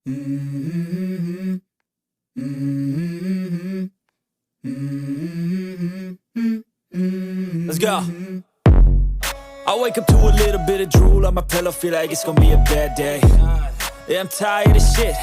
Mm-hmm. Mm-hmm. Mm-hmm. Let's go. I wake up to a little bit of drool on my pillow, feel like it's gonna be a bad day. Yeah, I'm tired of shit.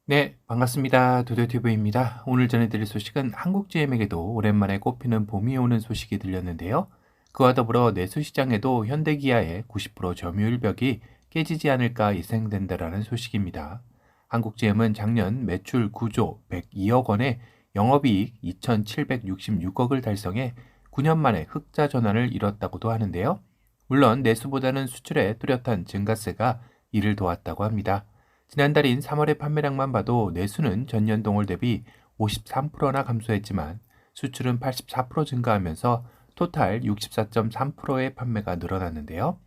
네, 반갑습니다. 도도튜브입니다. 오늘 전해드릴 소식은 한국GM에게도 오랜만에 꽃피는 봄이 오는 소식이 들렸는데요. 그와 더불어 내수시장에도 현대기아의 90% 점유율 벽이 깨지지 않을까 예상된다라는 소식입니다. 한국GM은 작년 매출 9조 102억 원에 영업이익 2,766억을 달성해 9년 만에 흑자 전환을 이뤘다고도 하는데요. 물론 내수보다는 수출에 뚜렷한 증가세가 이를 도왔다고 합니다. 지난달인 3월의 판매량만 봐도 내수는 전년 동월 대비 53%나 감소했지만 수출은 84% 증가하면서 토탈 64.3%의 판매가 늘어났는데요.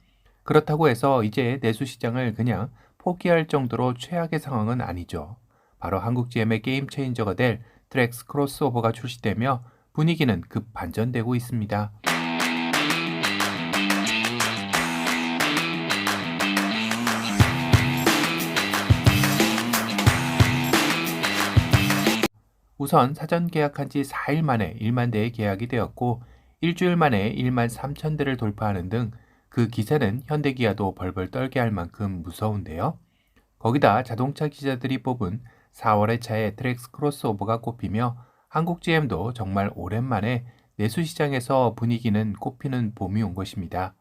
그렇다고 해서 이제 내수 시장을 그냥 포기할 정도로 최악의 상황은 아니죠. 바로 한국GM의 게임 체인저가 될 트랙스 크로스오버가 출시되며 분위기는 급 반전되고 있습니다. 우선 사전 계약한 지 4일 만에 1만 대의 계약이 되었고 일주일 만에 1만 3천 대를 돌파하는 등 그 기세는 현대기아도 벌벌 떨게 할 만큼 무서운데요. 거기다 자동차 기자들이 뽑은 4월의 차에 트랙스 크로스오버가 꼽히며 한국GM도 정말 오랜만에 내수시장에서 분위기는 꽃피는 봄이 온 것입니다.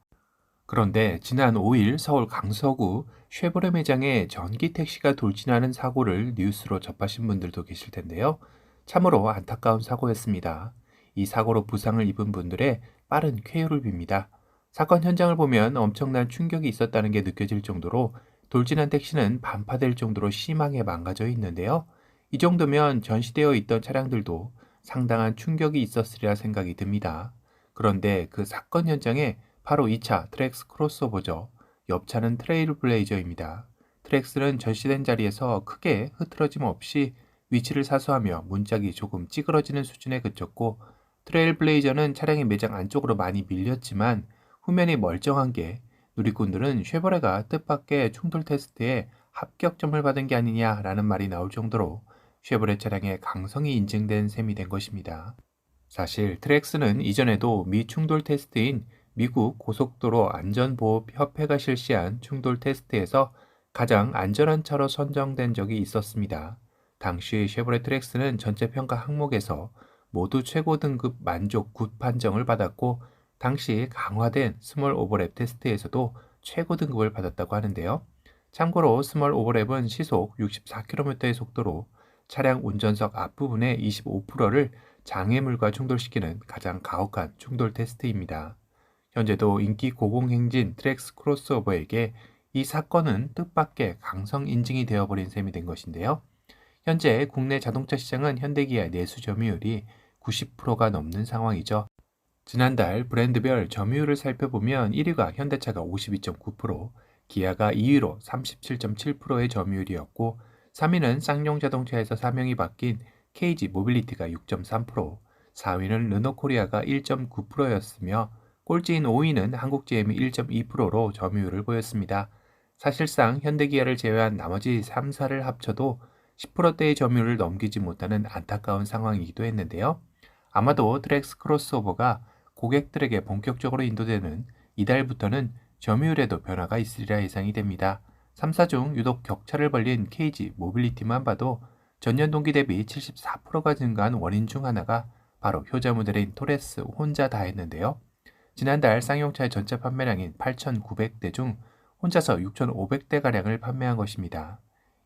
그런데 지난 5일 서울 강서구 쉐보레 매장에 전기 택시가 돌진하는 사고를 뉴스로 접하신 분들도 계실 텐데요. 참으로 안타까운 사고였습니다. 이 사고로 부상을 입은 분들의 빠른 쾌유를 빕니다. 사건 현장을 보면 엄청난 충격이 있었다는 게 느껴질 정도로 돌진한 택시는 반파될 정도로 심하게 망가져 있는데요. 이 정도면 전시되어 있던 차량들도 상당한 충격이 있었으리라 생각이 듭니다. 그런데 그 사건 현장에 바로 2차 트랙스 크로스오버죠. 옆차는 트레일블레이저입니다. 트랙스는 전시된 자리에서 크게 흐트러짐 없이 위치를 사수하며 문짝이 조금 찌그러지는 수준에 그쳤고 트레일블레이저는 차량이 매장 안쪽으로 많이 밀렸지만 후면이 멀쩡한 게 누리꾼들은 쉐보레가 뜻밖의 충돌 테스트에 합격점을 받은 게 아니냐라는 말이 나올 정도로 쉐보레 차량의 강성이 인증된 셈이 된 것입니다. 사실 트랙스는 이전에도 미 충돌 테스트인 미국 고속도로 안전보호협회가 실시한 충돌 테스트에서 가장 안전한 차로 선정된 적이 있었습니다. 당시 쉐보레 트랙스는 전체 평가 항목에서 모두 최고 등급 만족 굿 판정을 받았고 당시 강화된 스몰 오버랩 테스트에서도 최고 등급을 받았다고 하는데요. 참고로 스몰 오버랩은 시속 64km의 속도로 차량 운전석 앞부분의 25%를 장애물과 충돌시키는 가장 가혹한 충돌 테스트입니다. 현재도 인기 고공행진 트랙스 크로스오버에게 이 사건은 뜻밖의 강성 인증이 되어버린 셈이 된 것인데요. 현재 국내 자동차 시장은 현대기아 내수 점유율이 90%가 넘는 상황이죠. 지난달 브랜드별 점유율을 살펴보면 1위가 현대차가 52.9%, 기아가 2위로 37.7%의 점유율이었고 3위는 쌍용 자동차에서 사명이 바뀐 KG 모빌리티가 6.3%, 4위는 르노코리아가 1.9%였으며 꼴찌인 5위는 한국GM이 1.2%로 점유율을 보였습니다. 사실상 현대기아를 제외한 나머지 3사를 합쳐도 10%대의 점유율을 넘기지 못하는 안타까운 상황이기도 했는데요. 아마도 트랙스 크로스오버가 고객들에게 본격적으로 인도되는 이달부터는 점유율에도 변화가 있으리라 예상이 됩니다. 3사 중 유독 격차를 벌린 KG 모빌리티만 봐도 전년 동기 대비 74%가 증가한 원인 중 하나가 바로 효자 모델인 토레스 혼자 다했는데요. 지난달 쌍용차의 전체 판매량인 8,900대 중 혼자서 6,500대가량을 판매한 것입니다.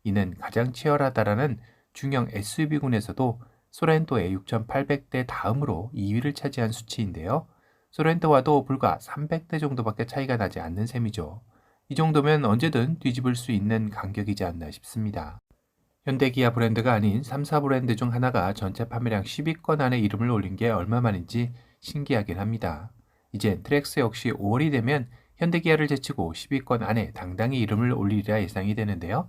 이는 가장 치열하다라는 중형 SUV군에서도 소렌토의 6,800대 다음으로 2위를 차지한 수치인데요. 소렌토와도 불과 300대 정도밖에 차이가 나지 않는 셈이죠. 이 정도면 언제든 뒤집을 수 있는 간격이지 않나 싶습니다. 현대기아 브랜드가 아닌 3사 브랜드 중 하나가 전체 판매량 10위권 안에 이름을 올린 게 얼마만인지 신기하긴 합니다. 이젠 트랙스 역시 5월이 되면 현대기아를 제치고 10위권 안에 당당히 이름을 올리리라 예상이 되는데요.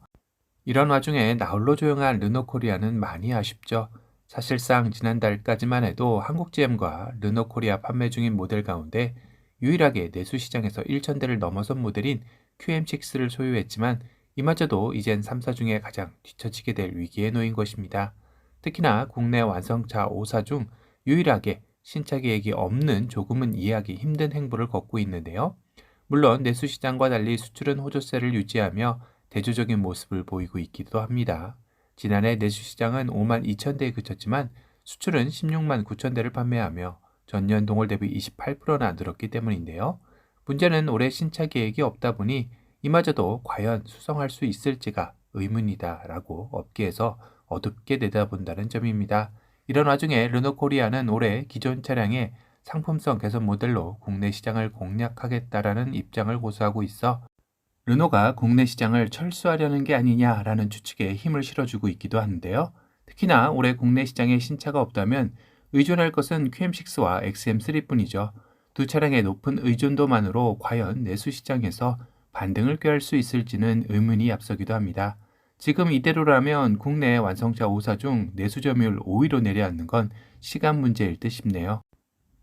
이런 와중에 나홀로 조용한 르노코리아는 많이 아쉽죠. 사실상 지난달까지만 해도 한국GM과 르노코리아 판매 중인 모델 가운데 유일하게 내수 시장에서 1,000대를 넘어선 모델인 QM6를 소유했지만 이마저도 이젠 3사 중에 가장 뒤처지게 될 위기에 놓인 것입니다. 특히나 국내 완성차 5사 중 유일하게 신차 계획이 없는 조금은 이해하기 힘든 행보를 걷고 있는데요. 물론 내수시장과 달리 수출은 호조세를 유지하며 대조적인 모습을 보이고 있기도 합니다. 지난해 내수시장은 5만 2천 대에 그쳤지만 수출은 16만 9천 대를 판매하며 전년 동월 대비 28%나 늘었기 때문인데요. 문제는 올해 신차 계획이 없다 보니 이마저도 과연 수성할 수 있을지가 의문이다라고 업계에서 어둡게 내다본다는 점입니다. 이런 와중에 르노코리아는 올해 기존 차량의 상품성 개선 모델로 국내 시장을 공략하겠다라는 입장을 고수하고 있어 르노가 국내 시장을 철수하려는 게 아니냐라는 추측에 힘을 실어주고 있기도 하는데요. 특히나 올해 국내 시장에 신차가 없다면 의존할 것은 QM6와 XM3뿐이죠. 두 차량의 높은 의존도만으로 과연 내수 시장에서 반등을 꾀할 수 있을지는 의문이 앞서기도 합니다. 지금 이대로라면 국내 완성차 5사 중 내수 점유율 5위로 내려앉는 건 시간 문제일 듯 싶네요.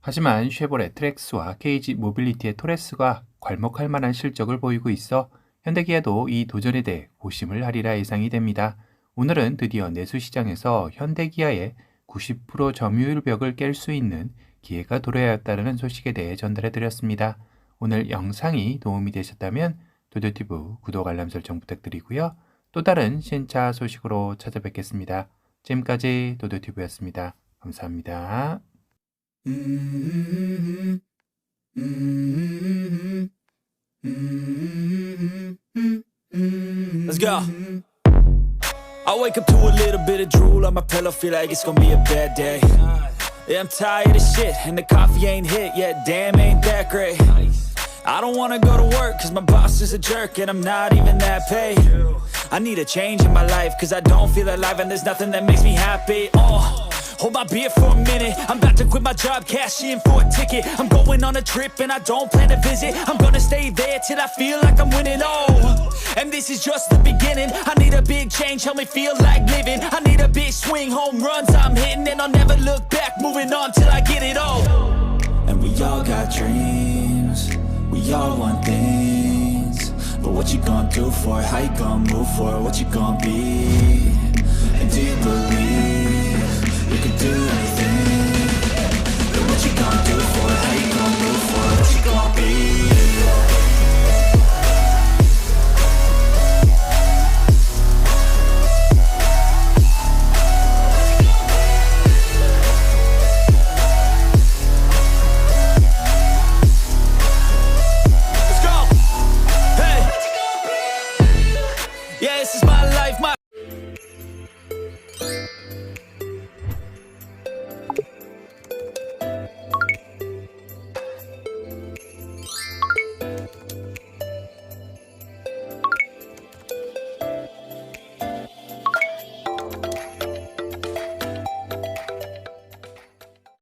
하지만 쉐보레 트랙스와 KG 모빌리티의 토레스가 괄목할 만한 실적을 보이고 있어 현대기아도 이 도전에 대해 고심을 하리라 예상이 됩니다. 오늘은 드디어 내수 시장에서 현대기아의 90% 점유율 벽을 깰 수 있는 기회가 도래하였다는 소식에 대해 전달해 드렸습니다. 오늘 영상이 도움이 되셨다면 도도티브 구독 알람 설정 부탁드리고요. 또 다른 신차 소식으로 찾아뵙겠습니다. 지금까지 도도티브였습니다. 감사합니다. Let's go. I wake up to a little bit of drool on my pillow, feel like it's gonna be a bad day. Yeah, I'm tired of shit, and the coffee ain't hit yet, damn, ain't that great. I don't wanna go to work, cause my boss is a jerk, and I'm not even that paid. I need a change in my life, cause I don't feel alive, and there's nothing that makes me happy. Hold my beer for a minute, I'm about to quit my job, cash in for a ticket. I'm going on a trip and I don't plan to visit. I'm gonna stay there till I feel like I'm winning, and this is just the beginning. I need a big change, help me feel like living. I need a big swing, home runs I'm hitting, and I'll never look back, moving on till I get it all. And we all got dreams, we all want things, but what you gonna do for it? How you gonna move for it? What you gonna be? And do you believe